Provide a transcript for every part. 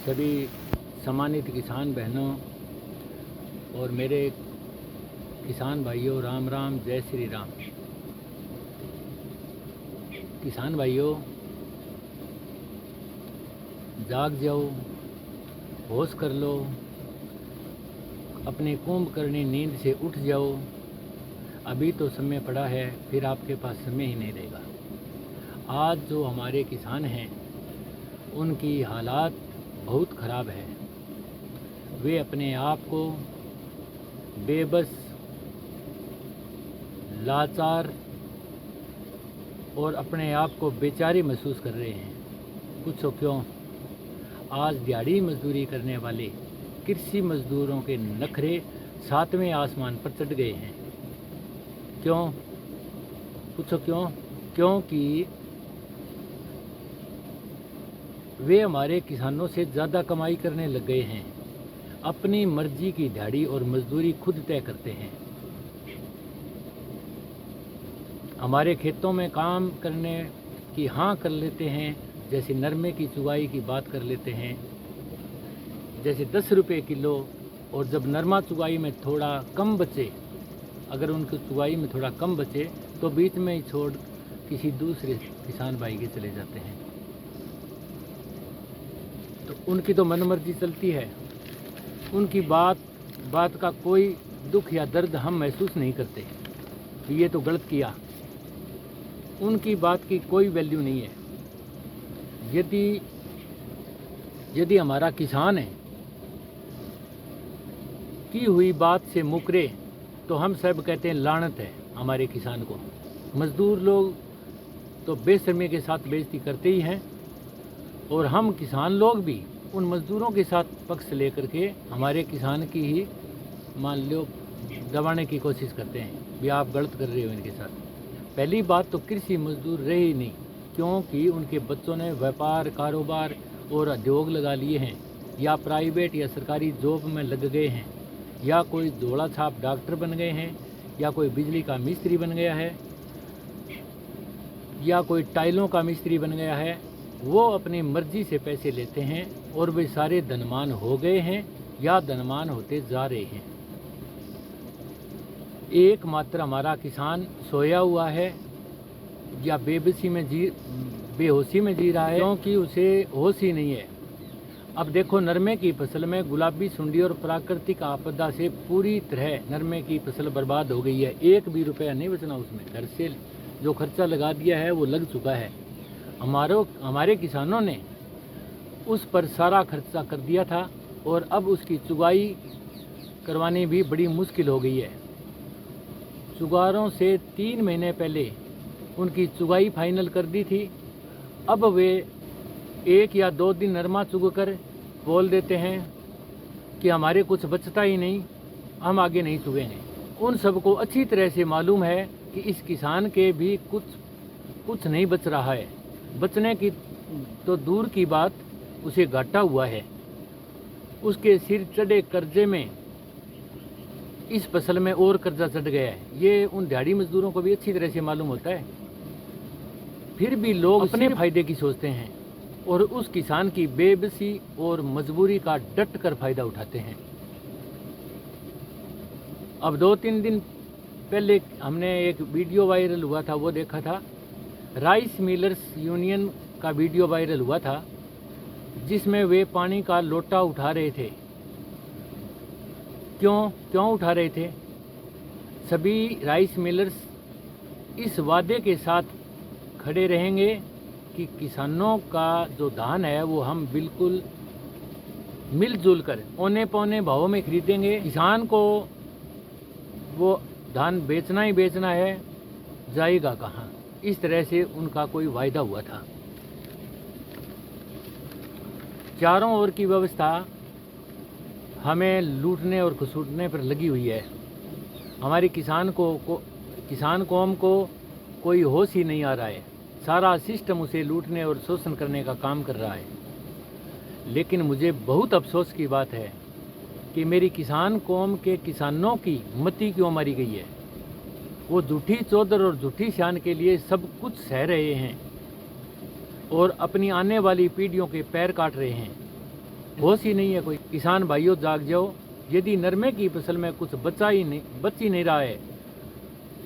सभी सम्मानित किसान बहनों और मेरे किसान भाइयों, राम राम, जय श्री राम। किसान भाइयों, जाग जाओ, होश कर लो, अपने कुंभकर्णी नींद से उठ जाओ। अभी तो समय पड़ा है, फिर आपके पास समय ही नहीं रहेगा। आज जो हमारे किसान हैं उनकी हालात बहुत ख़राब है। वे अपने आप को बेबस, लाचार और अपने आप को बेचारी महसूस कर रहे हैं। पूछो क्यों? आज दिहाड़ी मजदूरी करने वाले कृषि मजदूरों के नखरे सातवें आसमान पर चढ़ गए हैं। क्यों? पूछो क्यों? क्योंकि वे हमारे किसानों से ज़्यादा कमाई करने लग गए हैं। अपनी मर्जी की दिहाड़ी और मजदूरी खुद तय करते हैं। हमारे खेतों में काम करने की हाँ कर लेते हैं, जैसे नरमे की चुगाई की बात कर लेते हैं, जैसे 10 रुपये किलो। और जब नरमा चुगाई में थोड़ा कम बचे, अगर उनकी चुगाई में थोड़ा कम बचे तो बीच में ही छोड़ किसी दूसरे किसान भाई के चले जाते हैं। तो उनकी तो मनमर्जी चलती है। उनकी बात का कोई दुख या दर्द हम महसूस नहीं करते कि ये तो गलत किया। उनकी बात की कोई वैल्यू नहीं है। यदि हमारा किसान है की हुई बात से मुकरे तो हम सब कहते हैं लानत है हमारे किसान को। मज़दूर लोग तो बेशर्मी के साथ बेइज्जती करते ही हैं, और हम किसान लोग भी उन मज़दूरों के साथ पक्ष लेकर के हमारे किसान की ही मान लो दबाने की कोशिश करते हैं भी आप गलत कर रहे हो इनके साथ। पहली बात तो कृषि मजदूर रहे ही नहीं, क्योंकि उनके बच्चों ने व्यापार, कारोबार और उद्योग लगा लिए हैं, या प्राइवेट या सरकारी जॉब में लग गए हैं, या कोई जोड़ा छाप डॉक्टर बन गए हैं, या कोई बिजली का मिस्त्री बन गया है, या कोई टाइलों का मिस्त्री बन गया है। वो अपनी मर्जी से पैसे लेते हैं और वे सारे धनवान हो गए हैं या धनवान होते जा रहे हैं। एकमात्र हमारा किसान सोया हुआ है या बेहोशी में जी रहा है, क्योंकि उसे होश ही नहीं है। अब देखो, नरमे की फसल में गुलाबी सुंडी और प्राकृतिक आपदा से पूरी तरह नरमे की फसल बर्बाद हो गई है। एक भी रुपया नहीं बचना उसमें। घर से जो खर्चा लगा दिया है वो लग चुका है। हमारे किसानों ने उस पर सारा खर्चा कर दिया था और अब उसकी चुगाई करवानी भी बड़ी मुश्किल हो गई है। चुगारों से 3 महीने पहले उनकी चुगाई फाइनल कर दी थी। अब वे 1 या 2 दिन नरमा चुग कर बोल देते हैं कि हमारे कुछ बचता ही नहीं, हम आगे नहीं चुगेंगे। उन सबको अच्छी तरह से मालूम है कि इस किसान के भी कुछ नहीं बच रहा है। बचने की तो दूर की बात, उसे घाटा हुआ है। उसके सिर चढ़े कर्जे में इस फसल में और कर्जा चढ़ गया है। ये उन दिहाड़ी मजदूरों को भी अच्छी तरह से मालूम होता है। फिर भी लोग अपने फायदे की सोचते हैं और उस किसान की बेबसी और मजबूरी का डट कर फायदा उठाते हैं। अब 2-3 दिन पहले हमने एक वीडियो वायरल हुआ था, वो देखा था। राइस मिलर्स यूनियन का वीडियो वायरल हुआ था, जिसमें वे पानी का लोटा उठा रहे थे। क्यों उठा रहे थे? सभी राइस मिलर्स इस वादे के साथ खड़े रहेंगे कि किसानों का जो धान है वो हम बिल्कुल मिलजुल कर औने पौने भावों में खरीदेंगे। किसान को वो धान बेचना ही बेचना है, जाएगा कहाँ? इस तरह से उनका कोई वायदा हुआ था। चारों ओर की व्यवस्था हमें लूटने और खसूटने पर लगी हुई है। हमारी किसान कौम को कोई होश ही नहीं आ रहा है। सारा सिस्टम उसे लूटने और शोषण करने का काम कर रहा है। लेकिन मुझे बहुत अफसोस की बात है कि मेरी किसान कौम के किसानों की मति क्यों मारी गई है। वो झूठी चौधर और झूठी शान के लिए सब कुछ सह रहे हैं और अपनी आने वाली पीढ़ियों के पैर काट रहे हैं। होश ही नहीं है कोई। किसान भाइयों जाग जाओ, यदि नरमे की फसल में कुछ बच ही नहीं रहा है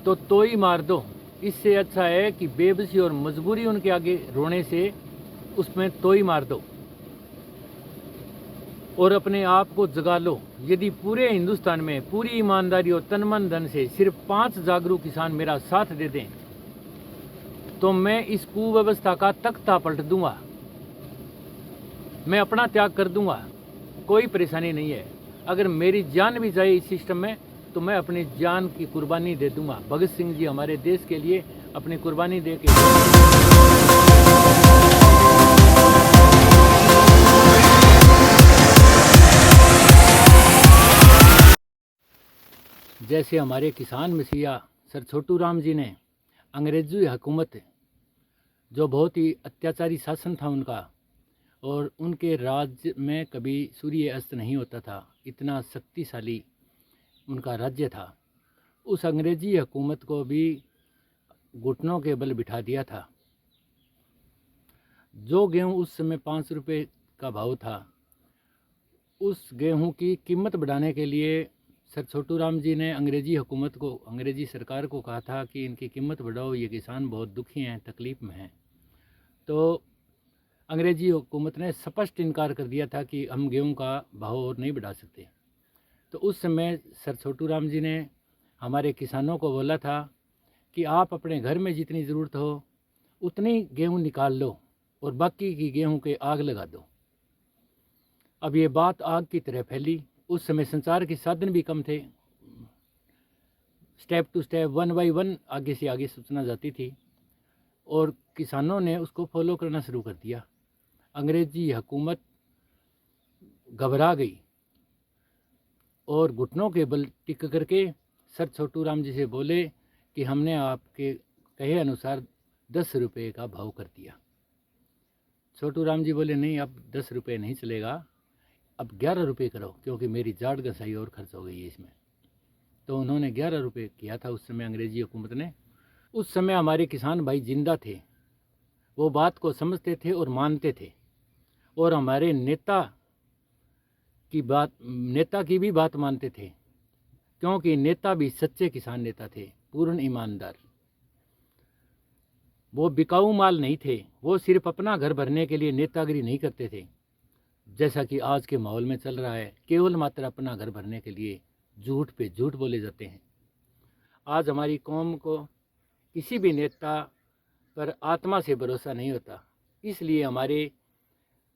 तो ही मार दो। इससे अच्छा है कि बेबसी और मजबूरी उनके आगे रोने से उसमें तो ही मार दो और अपने आप को जगा लो। यदि पूरे हिंदुस्तान में पूरी ईमानदारी और तन मन धन से सिर्फ 5 जागरूक किसान मेरा साथ दे दें तो मैं इस कुव्यवस्था का तख्ता पलट दूंगा, मैं अपना त्याग कर दूंगा, कोई परेशानी नहीं है। अगर मेरी जान भी जाए इस सिस्टम में तो मैं अपनी जान की कुर्बानी दे दूंगा। भगत सिंह जी हमारे देश के लिए अपनी कुर्बानी दे के जैसे हमारे किसान मसीहा सर छोटू राम जी ने अंग्रेजी हुकूमत, जो बहुत ही अत्याचारी शासन था उनका, और उनके राज्य में कभी सूर्य अस्त नहीं होता था, इतना शक्तिशाली उनका राज्य था। उस अंग्रेजी हुकूमत को भी घुटनों के बल बिठा दिया था। जो गेहूं उस समय 5 रुपये का भाव था, उस गेहूं की कीमत बढ़ाने के लिए सर छोटू राम जी ने अंग्रेजी हुकूमत को, अंग्रेजी सरकार को कहा था कि इनकी कीमत बढ़ाओ, ये किसान बहुत दुखी हैं, तकलीफ़ में हैं। तो अंग्रेजी हुकूमत ने स्पष्ट इनकार कर दिया था कि हम गेहूं का भाव और नहीं बढ़ा सकते। तो उस समय सर छोटू राम जी ने हमारे किसानों को बोला था कि आप अपने घर में जितनी ज़रूरत हो उतनी गेहूं निकाल लो और बाकी की गेहूं के आग लगा दो। अब ये बात आग की तरह फैली। उस समय संचार के साधन भी कम थे, स्टेप टू स्टेप, 1 बाय 1 आगे से आगे सूचना जाती थी और किसानों ने उसको फॉलो करना शुरू कर दिया। अंग्रेजी हुकूमत घबरा गई और घुटनों के बल टिक करके सर छोटू राम जी से बोले कि हमने आपके कहे अनुसार 10 रुपये का भाव कर दिया। छोटू राम जी बोले नहीं, अब 10 रुपये नहीं चलेगा, अब 11 रुपये करो, क्योंकि मेरी जाट गसाई और खर्च हो गई है इसमें। तो उन्होंने 11 रुपये किया था उस समय अंग्रेजी हुकूमत ने। उस समय हमारे किसान भाई जिंदा थे, वो बात को समझते थे और मानते थे, और हमारे नेता की भी बात मानते थे, क्योंकि नेता भी सच्चे किसान नेता थे, पूर्ण ईमानदार। वो बिकाऊ माल नहीं थे, वो सिर्फ अपना घर भरने के लिए नेतागिरी नहीं करते थे जैसा कि आज के माहौल में चल रहा है। केवल मात्र अपना घर भरने के लिए झूठ पे झूठ बोले जाते हैं। आज हमारी कौम को किसी भी नेता पर आत्मा से भरोसा नहीं होता, इसलिए हमारे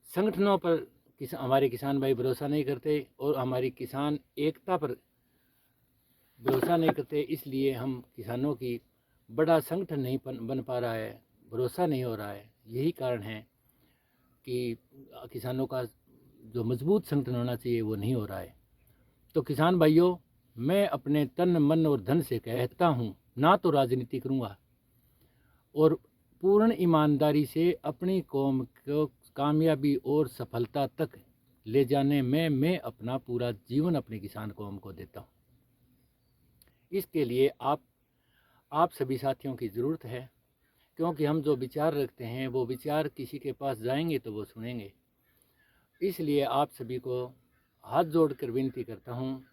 संगठनों पर हमारे किसान भाई भरोसा नहीं करते और हमारी किसान एकता पर भरोसा नहीं करते। इसलिए हम किसानों की बड़ा संगठन नहीं बन पा रहा है, भरोसा नहीं हो रहा है। यही कारण है कि किसानों का जो मजबूत संगठन होना चाहिए वो नहीं हो रहा है। तो किसान भाइयों, मैं अपने तन मन और धन से कहता हूँ, ना तो राजनीति करूँगा और पूर्ण ईमानदारी से अपनी कौम को कामयाबी और सफलता तक ले जाने में मैं अपना पूरा जीवन अपनी किसान कौम को देता हूँ। इसके लिए आप सभी साथियों की ज़रूरत है, क्योंकि हम जो विचार रखते हैं वो विचार किसी के पास जाएंगे तो वो सुनेंगे। इसलिए आप सभी को हाथ जोड़कर विनती करता हूँ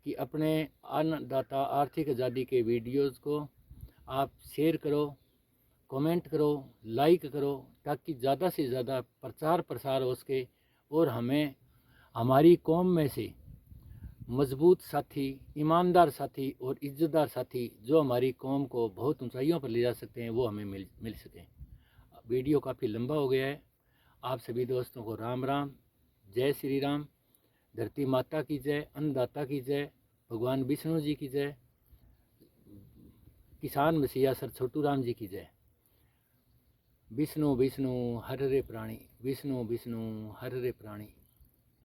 कि अपने अन्नदाता आर्थिक आज़ादी के वीडियोज़ को आप शेयर करो, कमेंट करो, लाइक करो, ताकि ज़्यादा से ज़्यादा प्रचार प्रसार हो सके और हमें हमारी कौम में से मजबूत साथी, ईमानदार साथी और इज्जतदार साथी जो हमारी कौम को बहुत ऊंचाइयों पर ले जा सकते हैं वो हमें मिल सकें। वीडियो काफ़ी लंबा हो गया है। आप सभी दोस्तों को राम राम, जय श्री राम। धरती माता की जय, अन्नदाता की जय, भगवान विष्णु जी की जय, किसान मसीहा सर छोटू राम जी की जय। विष्णु विष्णु हर रे प्राणी, विष्णु विष्णु हर रे प्राणी।